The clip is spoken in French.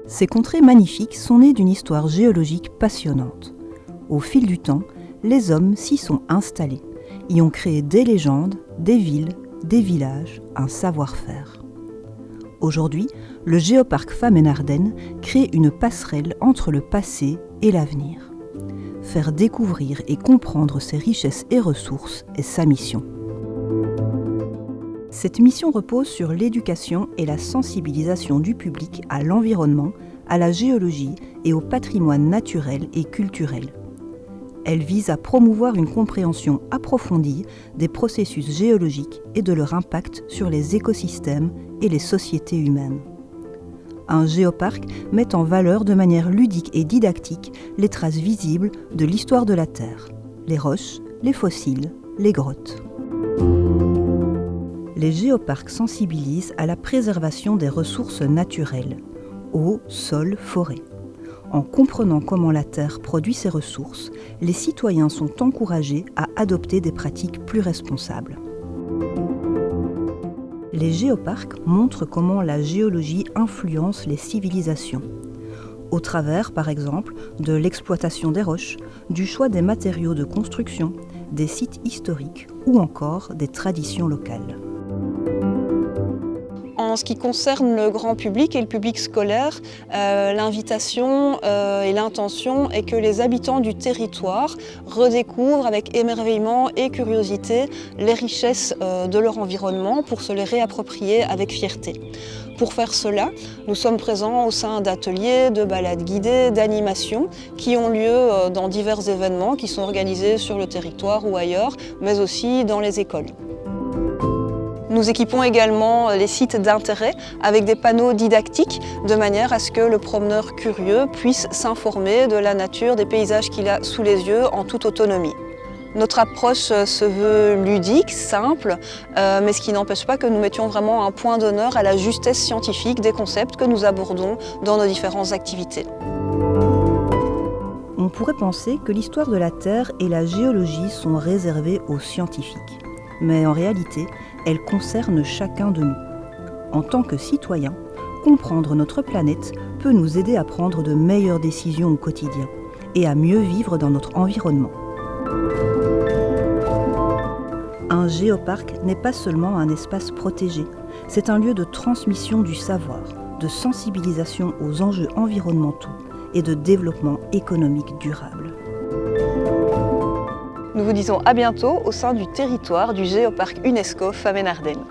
Ces contrées magnifiques sont nées d'une histoire géologique passionnante. Au fil du temps, les hommes s'y sont installés, y ont créé des légendes, des villes, des villages, un savoir-faire. Aujourd'hui, le Géoparc Femmes en Ardennes crée une passerelle entre le passé et l'avenir. Faire découvrir et comprendre ses richesses et ressources est sa mission. Cette mission repose sur l'éducation et la sensibilisation du public à l'environnement, à la géologie et au patrimoine naturel et culturel. Elle vise à promouvoir une compréhension approfondie des processus géologiques et de leur impact sur les écosystèmes et les sociétés humaines. Un géoparc met en valeur de manière ludique et didactique les traces visibles de l'histoire de la Terre, les roches, les fossiles, les grottes. Les géoparcs sensibilisent à la préservation des ressources naturelles, eau, sol, forêt. En comprenant comment la Terre produit ses ressources, les citoyens sont encouragés à adopter des pratiques plus responsables. Les géoparcs montrent comment la géologie influence les civilisations, au travers, par exemple, de l'exploitation des roches, du choix des matériaux de construction, des sites historiques ou encore des traditions locales. En ce qui concerne le grand public et le public scolaire, l'invitation et l'intention est que les habitants du territoire redécouvrent avec émerveillement et curiosité les richesses de leur environnement pour se les réapproprier avec fierté. Pour faire cela, nous sommes présents au sein d'ateliers, de balades guidées, d'animations qui ont lieu dans divers événements qui sont organisés sur le territoire ou ailleurs, mais aussi dans les écoles. Nous équipons également les sites d'intérêt avec des panneaux didactiques de manière à ce que le promeneur curieux puisse s'informer de la nature, des paysages qu'il a sous les yeux en toute autonomie. Notre approche se veut ludique, simple, mais ce qui n'empêche pas que nous mettions vraiment un point d'honneur à la justesse scientifique des concepts que nous abordons dans nos différentes activités. On pourrait penser que l'histoire de la Terre et la géologie sont réservées aux scientifiques. Mais en réalité, elles concernent chacun de nous. En tant que citoyens, comprendre notre planète peut nous aider à prendre de meilleures décisions au quotidien et à mieux vivre dans notre environnement. Un géoparc n'est pas seulement un espace protégé, c'est un lieu de transmission du savoir, de sensibilisation aux enjeux environnementaux et de développement économique durable. Nous vous disons à bientôt au sein du territoire du Géoparc UNESCO Femmes en Ardennes.